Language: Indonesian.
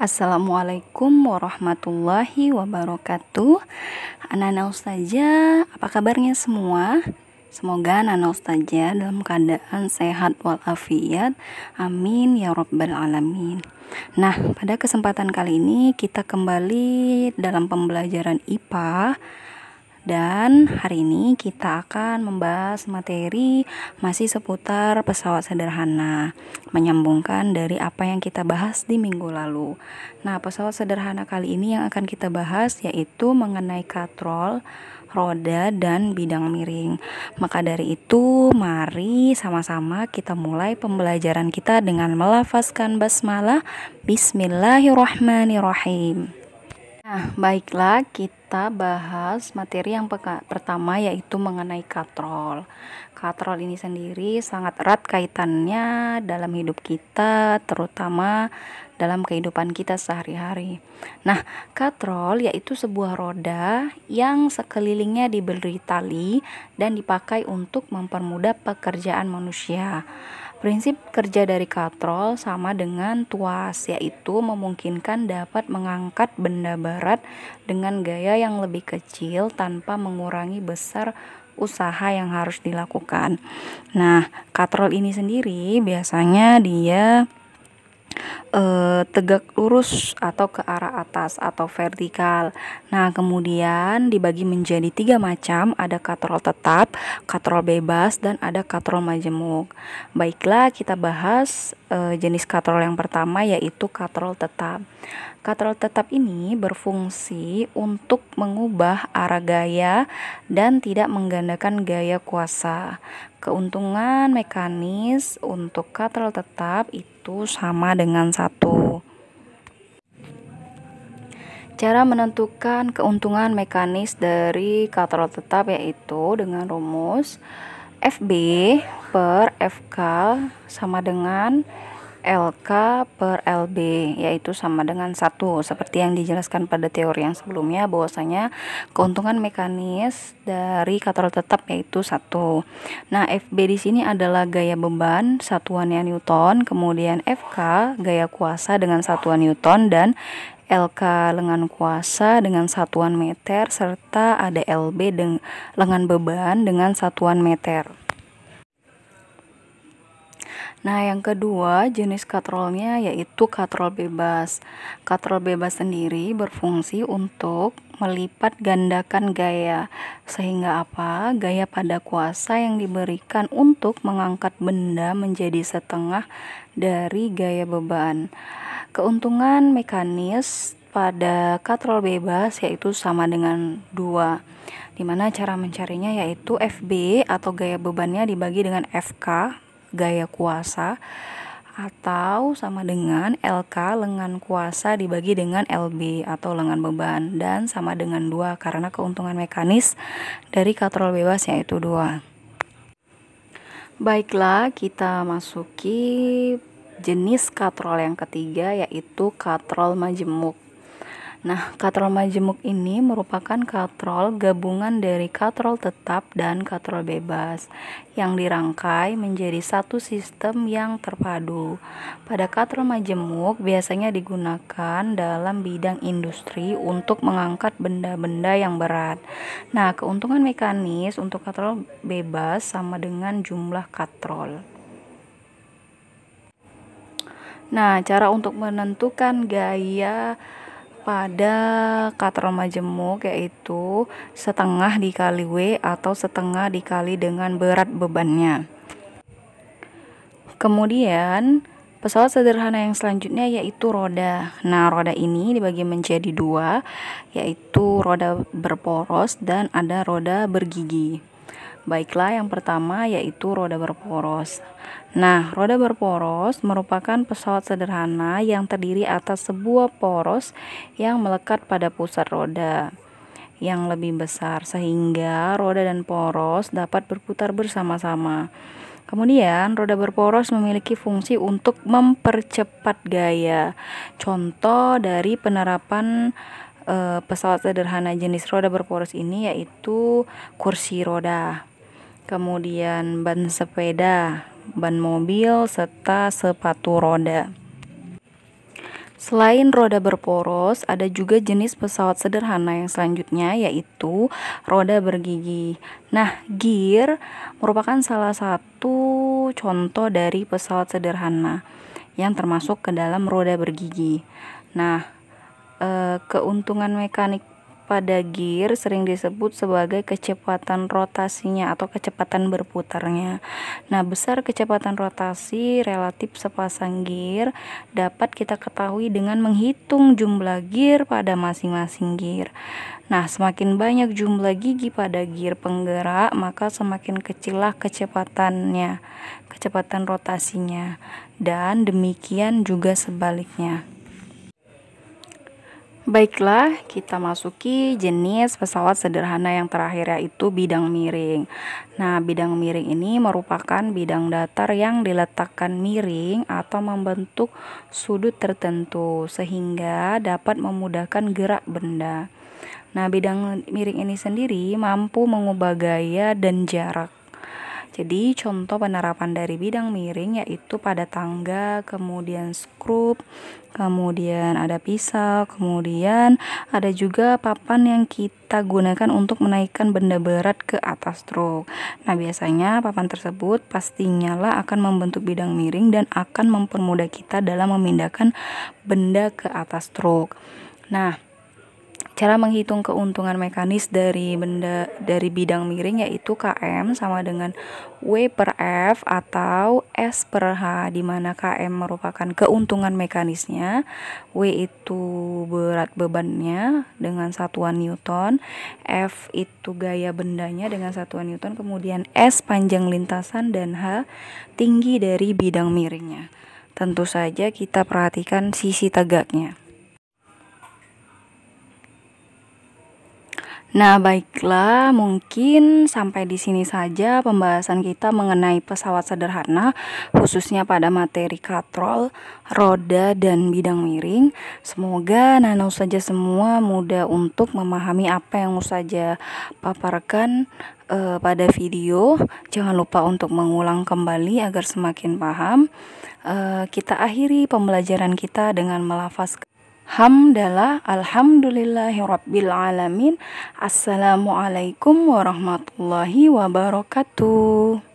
Assalamualaikum warahmatullahi wabarakatuh. Anak-anak ustazah, apa kabarnya semua? Semoga anak-anak ustazah dalam keadaan sehat walafiat. Amin ya rabbal alamin. Nah, pada kesempatan kali ini kita kembali dalam pembelajaran IPA. Dan hari ini kita akan membahas materi masih seputar pesawat sederhana, menyambungkan dari apa yang kita bahas di minggu lalu. Nah, pesawat sederhana kali ini yang akan kita bahas yaitu mengenai katrol, roda, dan bidang miring. Maka dari itu, mari sama-sama kita mulai pembelajaran kita dengan melafazkan basmalah. Bismillahirrahmanirrahim. Nah, baiklah, kita bahas materi yang pertama yaitu mengenai katrol. Katrol ini sendiri sangat erat kaitannya dalam hidup kita, terutama dalam kehidupan kita sehari-hari. Nah, katrol yaitu sebuah roda yang sekelilingnya diberi tali dan dipakai untuk mempermudah pekerjaan manusia. Prinsip kerja dari katrol sama dengan tuas, yaitu memungkinkan dapat mengangkat benda berat dengan gaya yang lebih kecil tanpa mengurangi besar usaha yang harus dilakukan. Nah, katrol ini sendiri biasanya dia tegak lurus atau ke arah atas atau vertikal. Nah, kemudian dibagi menjadi 3 macam, ada katrol tetap, katrol bebas, dan ada katrol majemuk. Baiklah, kita bahas jenis katrol yang pertama yaitu katrol tetap. Katrol tetap ini berfungsi untuk mengubah arah gaya dan tidak menggandakan gaya kuasa. Keuntungan mekanis untuk katrol tetap itu sama dengan 1. Cara menentukan keuntungan mekanis dari katrol tetap yaitu dengan rumus FB per FK sama dengan LK per LB, yaitu sama dengan 1. Seperti yang dijelaskan pada teori yang sebelumnya, bahwasanya keuntungan mekanis dari katrol tetap yaitu 1. Nah, FB di sini adalah gaya beban satuannya Newton, kemudian FK gaya kuasa dengan satuan Newton, dan LK lengan kuasa dengan satuan meter, serta ada LB lengan beban dengan satuan meter. Nah, yang kedua jenis katrolnya yaitu katrol bebas. Katrol bebas sendiri berfungsi untuk melipat gandakan gaya, sehingga apa? Gaya pada kuasa yang diberikan untuk mengangkat benda menjadi setengah dari gaya beban. Keuntungan mekanis pada katrol bebas yaitu sama dengan 2. Dimana cara mencarinya yaitu FB atau gaya bebannya dibagi dengan FK gaya kuasa, atau sama dengan LK lengan kuasa dibagi dengan LB atau lengan beban, dan sama dengan 2 karena keuntungan mekanis dari katrol bebas yaitu 2. Baiklah, kita masuki jenis katrol yang ketiga yaitu katrol majemuk. Nah, katrol majemuk ini merupakan katrol gabungan dari katrol tetap dan katrol bebas yang dirangkai menjadi satu sistem yang terpadu. Pada katrol majemuk biasanya digunakan dalam bidang industri untuk mengangkat benda-benda yang berat. Nah, keuntungan mekanis untuk katrol bebas sama dengan jumlah katrol. Nah, cara untuk menentukan gaya pada katrol majemuk yaitu setengah dikali W atau setengah dikali dengan berat bebannya. Kemudian pesawat sederhana yang selanjutnya yaitu roda. Nah, roda ini dibagi menjadi 2, yaitu roda berporos dan ada roda bergigi. Baiklah, yang pertama yaitu roda berporos. Nah, roda berporos merupakan pesawat sederhana yang terdiri atas sebuah poros yang melekat pada pusat roda yang lebih besar, sehingga roda dan poros dapat berputar bersama-sama. Kemudian, roda berporos memiliki fungsi untuk mempercepat gaya. Contoh dari penerapan pesawat sederhana jenis roda berporos ini yaitu kursi roda, kemudian ban sepeda, ban mobil, serta sepatu roda. Selain roda berporos, ada juga jenis pesawat sederhana yang selanjutnya, yaitu roda bergigi. Nah, gear merupakan salah satu contoh dari pesawat sederhana yang termasuk ke dalam roda bergigi. Nah, keuntungan mekanik pada gear sering disebut sebagai kecepatan rotasinya atau kecepatan berputarnya. Nah, besar kecepatan rotasi relatif sepasang gear dapat kita ketahui dengan menghitung jumlah gear pada masing-masing gear. Nah, semakin banyak jumlah gigi pada gear penggerak, maka semakin kecillah kecepatannya, kecepatan rotasinya. Dan demikian juga sebaliknya. Baiklah, kita masuki jenis pesawat sederhana yang terakhir, yaitu bidang miring. Nah, bidang miring ini merupakan bidang datar yang diletakkan miring atau membentuk sudut tertentu sehingga dapat memudahkan gerak benda. Nah, bidang miring ini sendiri mampu mengubah gaya dan jarak. Jadi contoh penerapan dari bidang miring yaitu pada tangga, kemudian skrup, kemudian ada pisau, kemudian ada juga papan yang kita gunakan untuk menaikkan benda berat ke atas truk. Nah, biasanya papan tersebut pastinya lah akan membentuk bidang miring dan akan mempermudah kita dalam memindahkan benda ke atas truk. Nah, cara menghitung keuntungan mekanis dari bidang miring yaitu KM sama dengan W per F atau S per H, di mana KM merupakan keuntungan mekanisnya, W itu berat bebannya dengan satuan Newton, F itu gaya bendanya dengan satuan Newton, kemudian S panjang lintasan, dan H tinggi dari bidang miringnya. Tentu saja kita perhatikan sisi tegaknya. Nah, baiklah, mungkin sampai di sini saja pembahasan kita mengenai pesawat sederhana, khususnya pada materi katrol, roda, dan bidang miring. Semoga Nana saja semua mudah untuk memahami apa yang saja paparkan pada video. Jangan lupa untuk mengulang kembali agar semakin paham. Kita akhiri pembelajaran kita dengan melafazkan hamdalah, alhamdulillahirabbil alamin. Assalamualaikum warahmatullahi wabarakatuh.